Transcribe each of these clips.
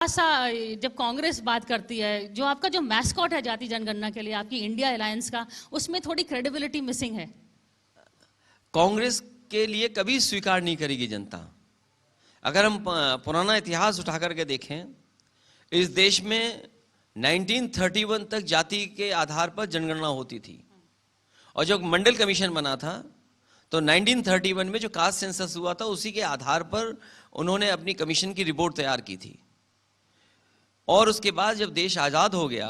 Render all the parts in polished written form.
सा जब कांग्रेस बात करती है, जो आपका जो मैस्कॉट है जाति जनगणना के लिए आपकी इंडिया अलायंस का, उसमें थोड़ी क्रेडिबिलिटी मिसिंग है। कांग्रेस के लिए कभी स्वीकार नहीं करेगी जनता। अगर हम पुराना इतिहास उठा करके देखें, इस देश में 1931 तक जाति के आधार पर जनगणना होती थी, और जब मंडल कमीशन बना था तो 1931 में जो कास्ट सेंसस हुआ था उसी के आधार पर उन्होंने अपनी कमीशन की रिपोर्ट तैयार की थी। और उसके बाद जब देश आज़ाद हो गया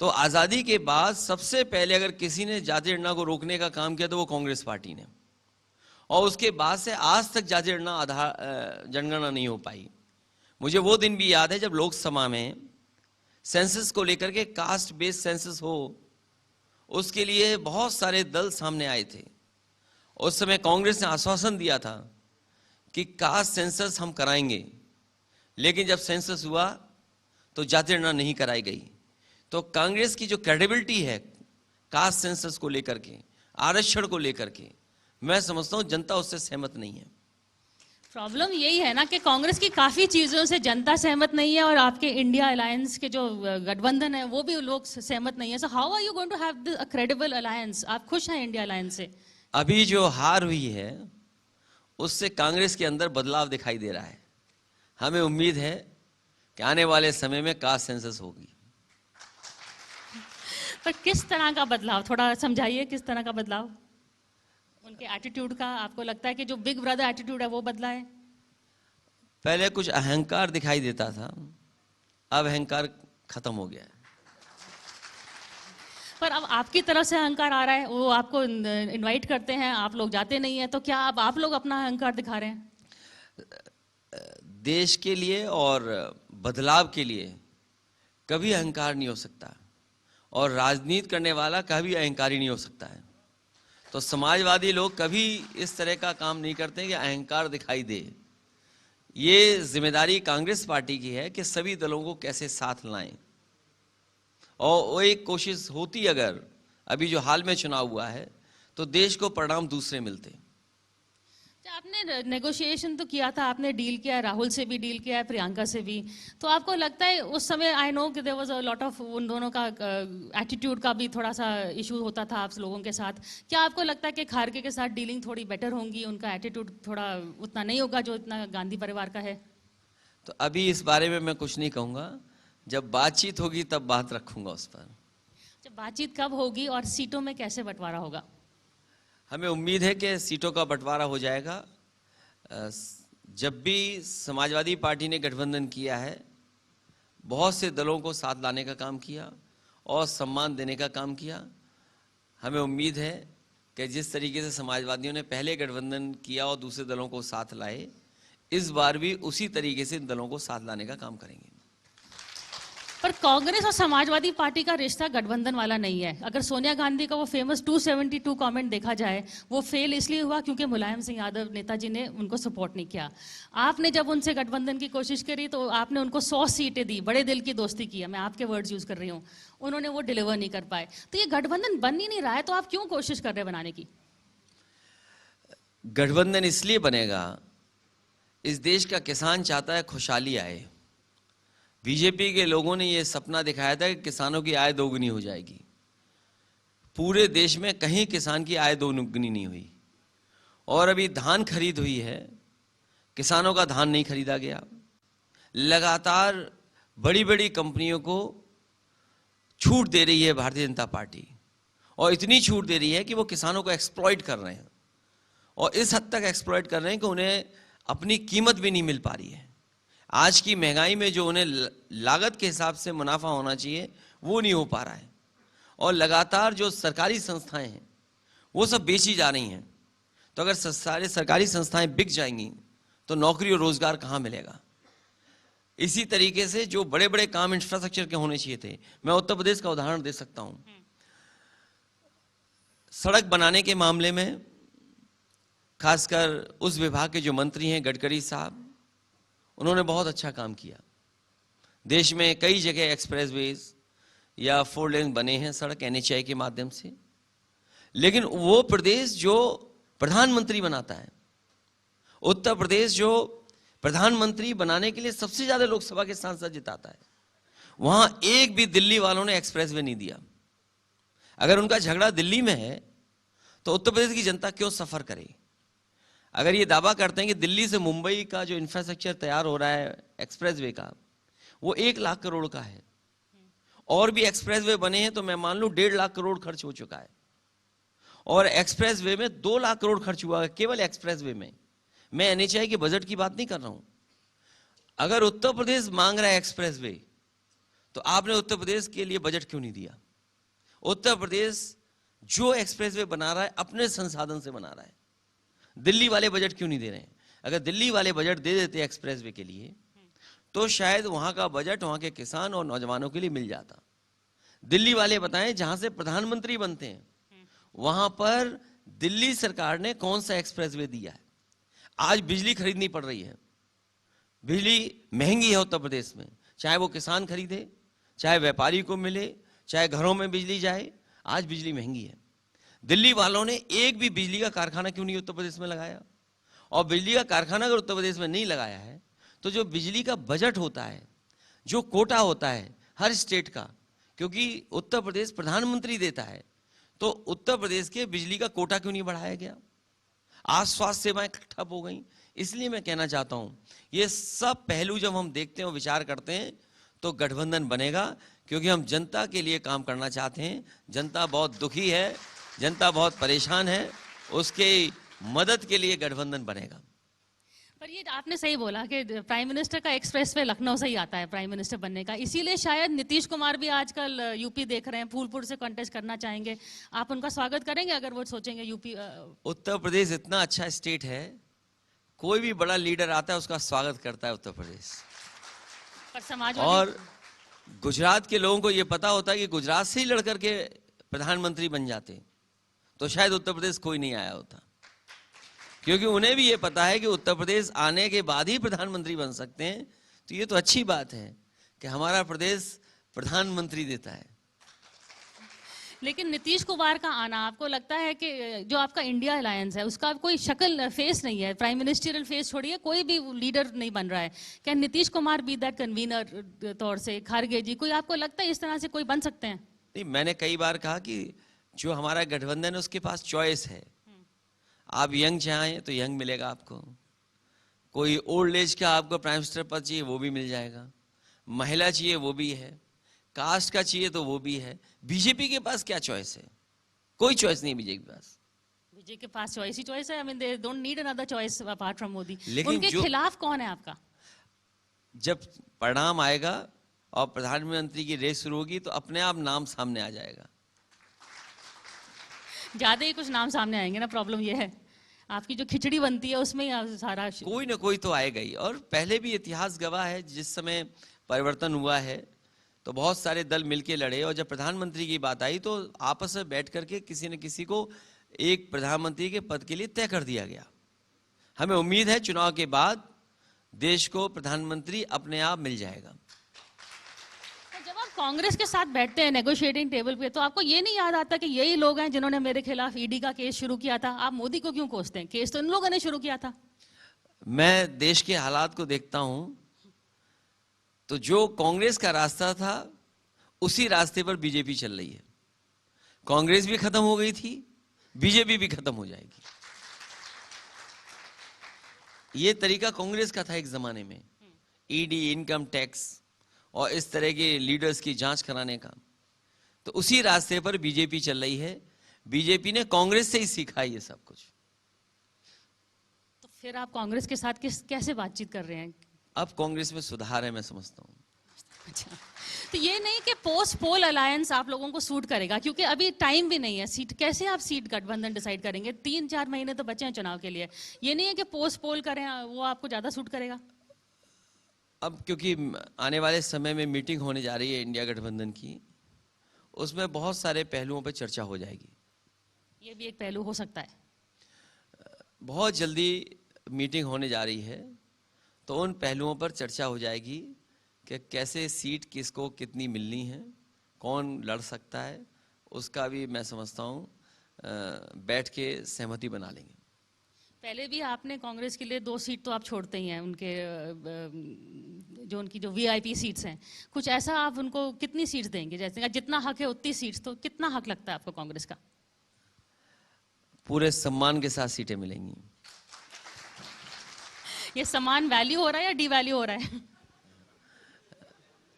तो आज़ादी के बाद सबसे पहले अगर किसी ने जाति जनगणना को रोकने का काम किया तो वो कांग्रेस पार्टी ने, और उसके बाद से आज तक जाति जनगणना नहीं हो पाई। मुझे वो दिन भी याद है जब लोकसभा में सेंसस को लेकर के कास्ट बेस्ड सेंसस हो, उसके लिए बहुत सारे दल सामने आए थे। उस समय कांग्रेस ने आश्वासन दिया था कि कास्ट सेंसस हम कराएंगे, लेकिन जब सेंसस हुआ तो जाति जनगणना नहीं कराई गई। तो कांग्रेस की जो क्रेडिबिलिटी है कास्ट सेंसस को लेकर के, आरक्षण को लेकर के, मैं समझता हूं जनता उससे सहमत नहीं है। प्रॉब्लम यही है ना कि कांग्रेस की काफी चीजों से जनता सहमत नहीं है, और आपके इंडिया अलायंस के जो गठबंधन है वो भी लोग सहमत नहीं है। So how are you going to have a credible alliance? आप खुश हैं इंडिया अलायंस से? अभी जो हार हुई है उससे कांग्रेस के अंदर बदलाव दिखाई दे रहा है। हमें उम्मीद है कि आने वाले समय में कास्ट सेंसस होगी। पर किस तरह का बदलाव, थोड़ा समझाइए, किस तरह का बदलाव? उनके एटीट्यूड का आपको लगता है कि जो बिग ब्रदर एटीट्यूड है वो बदला है? पहले कुछ अहंकार दिखाई देता था, अब अहंकार खत्म हो गया है। पर अब आपकी तरफ से अहंकार आ रहा है, वो आपको इनवाइट करते हैं, आप लोग जाते नहीं है, तो क्या अब आप लोग अपना अहंकार दिखा रहे हैं? देश के लिए और बदलाव के लिए कभी अहंकार नहीं हो सकता, और राजनीति करने वाला कभी अहंकारी नहीं हो सकता है। तो समाजवादी लोग कभी इस तरह का काम नहीं करते कि अहंकार दिखाई दे। ये जिम्मेदारी कांग्रेस पार्टी की है कि सभी दलों को कैसे साथ लाएं, और वो एक कोशिश होती अगर अभी जो हाल में चुनाव हुआ है तो देश को परिणाम दूसरे मिलते। आपने नेगोशिएशन तो किया था, आपने डील किया है, राहुल से भी डील किया है, प्रियंका से भी, तो आपको लगता है उस समय, आई नो कि there was a lot of, उन दोनों का एटीट्यूड का भी थोड़ा सा इशू होता था आप लोगों के साथ, क्या आपको लगता है कि खारगे के साथ डीलिंग थोड़ी बेटर होंगी, उनका एटीट्यूड थोड़ा उतना नहीं होगा जो इतना गांधी परिवार का है? तो अभी इस बारे में मैं कुछ नहीं कहूँगा, जब बातचीत होगी तब बात रखूंगा उस पर। जब बातचीत कब होगी और सीटों में कैसे बंटवारा होगा? हमें उम्मीद है कि सीटों का बंटवारा हो जाएगा। जब भी समाजवादी पार्टी ने गठबंधन किया है, बहुत से दलों को साथ लाने का काम किया और सम्मान देने का काम किया। हमें उम्मीद है कि जिस तरीके से समाजवादियों ने पहले गठबंधन किया और दूसरे दलों को साथ लाए, इस बार भी उसी तरीके से इन दलों को साथ लाने का काम करेंगे। पर कांग्रेस और समाजवादी पार्टी का रिश्ता गठबंधन वाला नहीं है। अगर सोनिया गांधी का वो फेमस 272 कमेंट देखा जाए, वो फेल इसलिए हुआ क्योंकि मुलायम सिंह यादव नेताजी ने उनको सपोर्ट नहीं किया। आपने जब उनसे गठबंधन की कोशिश करी तो आपने उनको 100 सीटें दी, बड़े दिल की दोस्ती की है, मैं आपके वर्ड्स यूज कर रही हूँ, उन्होंने वो डिलीवर नहीं कर पाए। तो ये गठबंधन बन ही नहीं रहा है, तो आप क्यों कोशिश कर रहे हैं बनाने की? गठबंधन इसलिए बनेगा, इस देश का किसान चाहता है खुशहाली आए। बीजेपी के लोगों ने यह सपना दिखाया था कि किसानों की आय दोगुनी हो जाएगी। पूरे देश में कहीं किसान की आय दोगुनी नहीं हुई, और अभी धान खरीद हुई है, किसानों का धान नहीं खरीदा गया। लगातार बड़ी बड़ी कंपनियों को छूट दे रही है भारतीय जनता पार्टी, और इतनी छूट दे रही है कि वो किसानों को एक्सप्लॉइट कर रहे हैं, और इस हद तक एक्सप्लॉइट कर रहे हैं कि उन्हें अपनी कीमत भी नहीं मिल पा रही है। आज की महंगाई में जो उन्हें लागत के हिसाब से मुनाफा होना चाहिए वो नहीं हो पा रहा है, और लगातार जो सरकारी संस्थाएं हैं वो सब बेची जा रही हैं। तो अगर सारे सरकारी संस्थाएं बिक जाएंगी तो नौकरी और रोजगार कहाँ मिलेगा? इसी तरीके से जो बड़े बड़े काम इंफ्रास्ट्रक्चर के होने चाहिए थे, मैं उत्तर प्रदेश का उदाहरण दे सकता हूं। सड़क बनाने के मामले में खासकर उस विभाग के जो मंत्री हैं गडकरी साहब, उन्होंने बहुत अच्छा काम किया। देश में कई जगह एक्सप्रेसवेज या 4 लेन बने हैं सड़क NHAI के माध्यम से, लेकिन वो प्रदेश जो प्रधानमंत्री बनाता है, उत्तर प्रदेश जो प्रधानमंत्री बनाने के लिए सबसे ज्यादा लोकसभा के सांसद जिताता है, वहां एक भी दिल्ली वालों ने एक्सप्रेसवे नहीं दिया। अगर उनका झगड़ा दिल्ली में है तो उत्तर प्रदेश की जनता क्यों सफर करे? अगर ये दावा करते हैं कि दिल्ली से मुंबई का जो इंफ्रास्ट्रक्चर तैयार हो रहा है एक्सप्रेसवे का, वो 1 लाख करोड़ का है, और भी एक्सप्रेसवे बने हैं तो मैं मान लूं 1.5 लाख करोड़ खर्च हो चुका है, और एक्सप्रेसवे में 2 लाख करोड़ खर्च हुआ है केवल एक्सप्रेसवे में। मैं एनएचएआई के बजट की बात नहीं कर रहा हूं। अगर उत्तर प्रदेश मांग रहा है एक्सप्रेसवे, तो आपने उत्तर प्रदेश के लिए बजट क्यों नहीं दिया? उत्तर प्रदेश जो एक्सप्रेसवे बना रहा है अपने संसाधन से बना रहा है, दिल्ली वाले बजट क्यों नहीं दे रहे हैं? अगर दिल्ली वाले बजट दे देते एक्सप्रेसवे के लिए तो शायद वहां का बजट वहां के किसान और नौजवानों के लिए मिल जाता। दिल्ली वाले बताएं, जहां से प्रधानमंत्री बनते हैं वहां पर दिल्ली सरकार ने कौन सा एक्सप्रेसवे दिया है? आज बिजली खरीदनी पड़ रही है, बिजली महंगी है उत्तर प्रदेश में, चाहे वो किसान खरीदे, चाहे व्यापारी को मिले, चाहे घरों में बिजली जाए, आज बिजली महंगी है। दिल्ली वालों ने एक भी बिजली का कारखाना क्यों नहीं उत्तर प्रदेश में लगाया? और बिजली का कारखाना अगर उत्तर प्रदेश में नहीं लगाया है तो जो बिजली का बजट होता है, जो कोटा होता है हर स्टेट का, क्योंकि उत्तर प्रदेश प्रधानमंत्री देता है, तो उत्तर प्रदेश के बिजली का कोटा क्यों नहीं बढ़ाया गया? आज स्वास्थ्य सेवाएं ठप हो गई। इसलिए मैं कहना चाहता हूं, ये सब पहलू जब हम देखते हैं और विचार करते हैं तो गठबंधन बनेगा, क्योंकि हम जनता के लिए काम करना चाहते हैं। जनता बहुत दुखी है, जनता बहुत परेशान है, उसके मदद के लिए गठबंधन बनेगा। पर ये आपने सही बोला कि प्राइम मिनिस्टर का एक्सप्रेसवे लखनऊ से ही आता है प्राइम मिनिस्टर बनने का, इसीलिए शायद नीतीश कुमार भी आजकल यूपी देख रहे हैं, फूलपुर से कॉन्टेस्ट करना चाहेंगे। आप उनका स्वागत करेंगे अगर वो सोचेंगे यूपी? उत्तर प्रदेश इतना अच्छा स्टेट है, कोई भी बड़ा लीडर आता है उसका स्वागत करता है उत्तर प्रदेश। पर समाज और गुजरात के लोगों को यह पता होता है कि गुजरात से ही लड़कर के प्रधानमंत्री बन जाते तो शायद उत्तर प्रदेश कोई नहीं आया होता, क्योंकि उन्हें भी ये पता है कि उत्तर प्रदेश आने के बाद ही प्रधानमंत्री बन सकते हैं। तो ये तो अच्छी बात है कि हमारा प्रदेश प्रधानमंत्री देता है। लेकिन नीतीश कुमार का आना, आपको लगता है कि जो आपका इंडिया अलायंस है उसका कोई शक्ल फेस नहीं है, प्राइम मिनिस्टरियल फेस छोड़िए, कोई भी लीडर नहीं बन रहा है, क्या Nitish Kumar be that convener तौर से, खारगे जी, कोई आपको लगता है इस तरह से कोई बन सकते हैं? नहीं, मैंने कई बार कहा कि जो हमारा गठबंधन है उसके पास चॉइस है। आप यंग चाहें तो यंग मिलेगा आपको, कोई ओल्ड एज का आपको प्राइम मिनिस्टर पद चाहिए वो भी मिल जाएगा, महिला चाहिए वो भी है, कास्ट का चाहिए तो वो भी है। बीजेपी के पास क्या चॉइस है? कोई चॉइस नहीं बीजेपी के पास। बीजेपी के पास चॉइस ही चॉइस है। I mean they don't need another choice apart from Modi. लेकिन उनके खिलाफ कौन है आपका? जब परिणाम आएगा और प्रधानमंत्री की रेस शुरू होगी तो अपने आप नाम सामने आ जाएगा। ज्यादा ही कुछ नाम सामने आएंगे ना, प्रॉब्लम ये है आपकी जो खिचड़ी बनती है उसमें ही सारा कोई ना कोई तो आएगा ही। और पहले भी इतिहास गवाह है, जिस समय परिवर्तन हुआ है तो बहुत सारे दल मिलके लड़े, और जब प्रधानमंत्री की बात आई तो आपस में बैठ करके किसी न किसी को एक प्रधानमंत्री के पद के लिए तय कर दिया गया। हमें उम्मीद है चुनाव के बाद देश को प्रधानमंत्री अपने आप मिल जाएगा। जब आप कांग्रेस के साथ बैठते हैं नेगोशिएटिंग टेबल पे, तो आपको ये नहीं याद आता कि यही लोग हैं जिन्होंने मेरे खिलाफ ईडी का केस शुरू किया था? आप मोदी को क्यों कोसते हैं? केस तो इन लोगों ने शुरू किया था। मैं देश के हालात को देखता हूं तो जो कांग्रेस का रास्ता था उसी रास्ते पर बीजेपी चल रही है। कांग्रेस भी खत्म हो गई थी, बीजेपी भी खत्म हो जाएगी। ये तरीका कांग्रेस का था एक जमाने में, ईडी, इनकम टैक्स और इस तरह के लीडर्स की जांच कराने का। तो उसी रास्ते पर बीजेपी चल रही है। बीजेपी ने कांग्रेस से ही सीखा है ये सब कुछ। तो फिर आप कांग्रेस के साथ कैसे बातचीत कर रहे हैं? अब कांग्रेस में सुधार है, मैं समझता हूं। अच्छा, तो ये नहीं कि पोस्ट पोल अलायंस आप लोगों को सूट करेगा, क्योंकि अभी टाइम भी नहीं है। सीट कैसे आप सीट गठबंधन डिसाइड करेंगे? 3-4 महीने तो बचे हैं चुनाव के लिए। ये नहीं है कि पोस्ट पोल करें, वो आपको ज्यादा सूट करेगा? अब क्योंकि आने वाले समय में मीटिंग होने जा रही है इंडिया गठबंधन की, उसमें बहुत सारे पहलुओं पर चर्चा हो जाएगी। ये भी एक पहलू हो सकता है। बहुत जल्दी मीटिंग होने जा रही है, तो उन पहलुओं पर चर्चा हो जाएगी कि कैसे सीट किसको कितनी मिलनी है, कौन लड़ सकता है, उसका भी मैं समझता हूँ बैठ के सहमति बना लेंगे। पहले भी आपने कांग्रेस के लिए 2 सीट तो आप छोड़ते ही हैं, उनके जो उनकी जो वीआईपी सीट्स हैं, कुछ ऐसा आप उनको कितनी सीट्स देंगे? जैसे जितना हक है उतनी सीट्स, तो कितना हक लगता है आपको कांग्रेस का? पूरे सम्मान के साथ सीटें मिलेंगी। ये सम्मान वैल्यू हो रहा है या डी वैल्यू हो रहा है?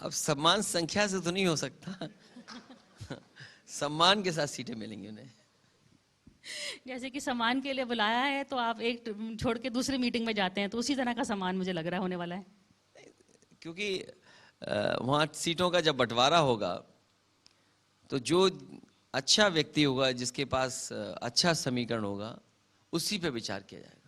अब सम्मान संख्या से तो नहीं हो सकता। सम्मान के साथ सीटें मिलेंगी उन्हें। जैसे कि सम्मान के लिए बुलाया है तो आप एक छोड़ के दूसरी मीटिंग में जाते हैं, तो उसी तरह का सम्मान मुझे लग रहा है होने वाला है। क्योंकि वहाँ सीटों का जब बंटवारा होगा तो जो अच्छा व्यक्ति होगा, जिसके पास अच्छा समीकरण होगा, उसी पे विचार किया जाएगा।